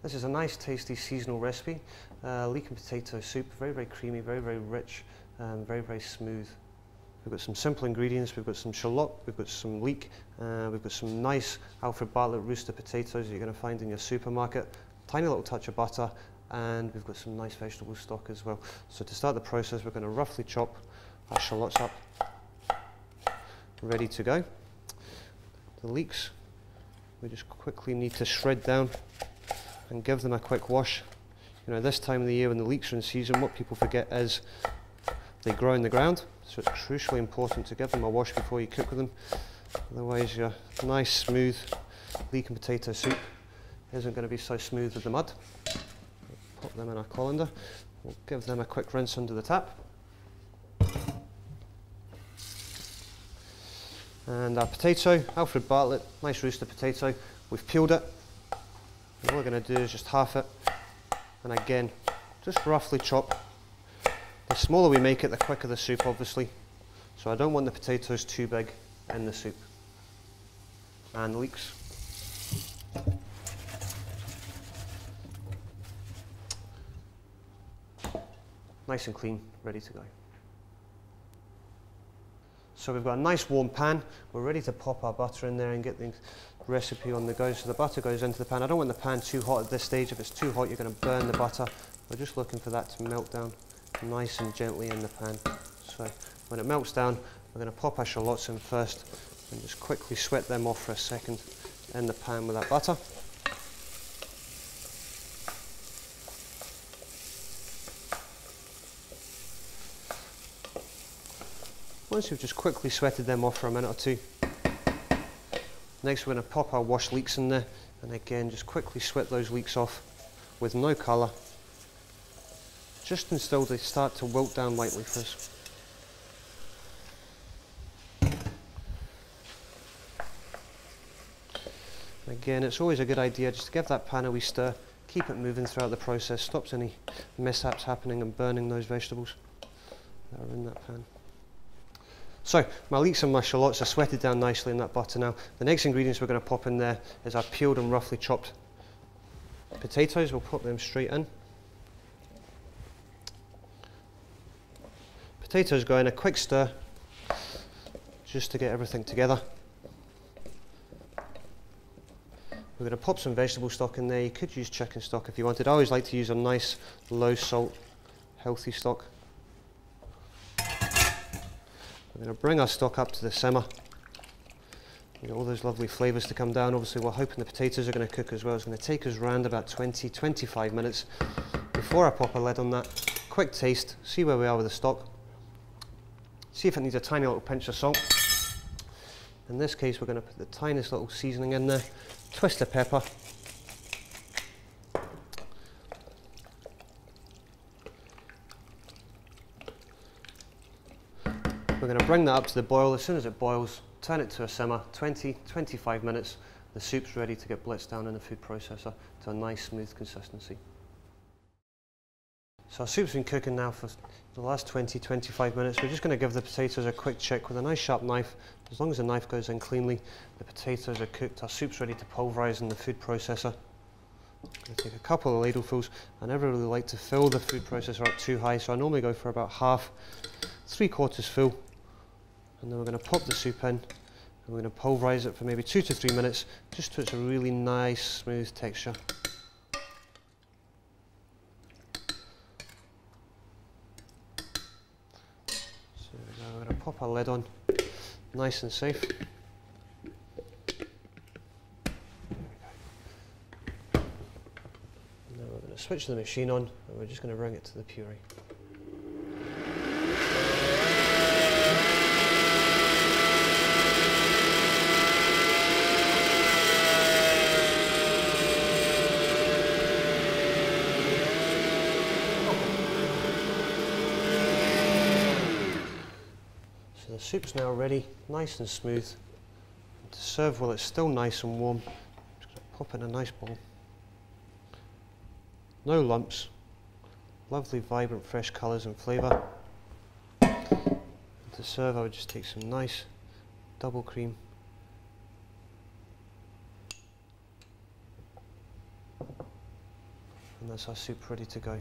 This is a nice tasty seasonal recipe, leek and potato soup, very, very creamy, very, very rich, very, very smooth. We've got some simple ingredients. We've got some shallot, we've got some leek, we've got some nice Alfred Bartlett rooster potatoes that you're going to find in your supermarket, tiny little touch of butter, and we've got some nice vegetable stock as well. So to start the process, we're going to roughly chop our shallots up, ready to go. The leeks, we just quickly need to shred down and give them a quick wash. You know, this time of the year when the leeks are in season, what people forget is they grow in the ground, so it's crucially important to give them a wash before you cook with them. Otherwise your nice smooth leek and potato soup isn't going to be so smooth with the mud. Pop them in our colander, we'll give them a quick rinse under the tap. And our potato, Alfred Bartlett, nice rooster potato, we've peeled it. And all we're going to do is just half it, and again, just roughly chop. The smaller we make it, the quicker the soup, obviously. So I don't want the potatoes too big in the soup. And the leeks. Nice and clean, ready to go. So we've got a nice warm pan. We're ready to pop our butter in there and get the recipe on the go. So the butter goes into the pan. I don't want the pan too hot at this stage. If it's too hot, you're going to burn the butter. We're just looking for that to melt down nice and gently in the pan. So when it melts down, we're going to pop our shallots in first and just quickly sweat them off for a second in the pan with that butter. Once you've just quickly sweated them off for a minute or two, next we're going to pop our washed leeks in there, and again just quickly sweat those leeks off with no colour, just until they start to wilt down lightly for us. Again, it's always a good idea just to give that pan a wee stir, keep it moving throughout the process, stops any mishaps happening and burning those vegetables that are in that pan. So my leeks and my shallots are sweated down nicely in that butter now. The next ingredients we're going to pop in there is our peeled and roughly chopped potatoes. We'll put them straight in. Potatoes go in, a quick stir just to get everything together. We're going to pop some vegetable stock in there. You could use chicken stock if you wanted. I always like to use a nice low salt, healthy stock. We're going to bring our stock up to the simmer. You know, all those lovely flavours to come down. Obviously we're hoping the potatoes are going to cook as well. It's going to take us around about 20-25 minutes before I pop a lid on that. Quick taste, see where we are with the stock. See if it needs a tiny little pinch of salt. In this case we're going to put the tiniest little seasoning in there. Twist of pepper. We're going to bring that up to the boil. As soon as it boils, turn it to a simmer, 20-25 minutes. The soup's ready to get blitzed down in a food processor to a nice smooth consistency. So our soup's been cooking now for the last 20-25 minutes. We're just going to give the potatoes a quick check with a nice sharp knife. As long as the knife goes in cleanly, the potatoes are cooked. Our soup's ready to pulverise in the food processor. I'm going to take a couple of ladlefuls. I never really like to fill the food processor up too high, so I normally go for about half, 3/4 full. And then we're going to pop the soup in, and we're going to pulverise it for maybe 2 to 3 minutes, just to it's a really nice, smooth texture. So now we're going to pop our lid on, nice and safe. There we go. Now we're going to switch the machine on, and we're just going to bring it to the puree. So the soup's now ready, nice and smooth. And to serve while it's still nice and warm, I'm just going to pop in a nice bowl. No lumps, lovely vibrant fresh colours and flavour. And to serve I would just take some nice double cream. And that's our soup ready to go.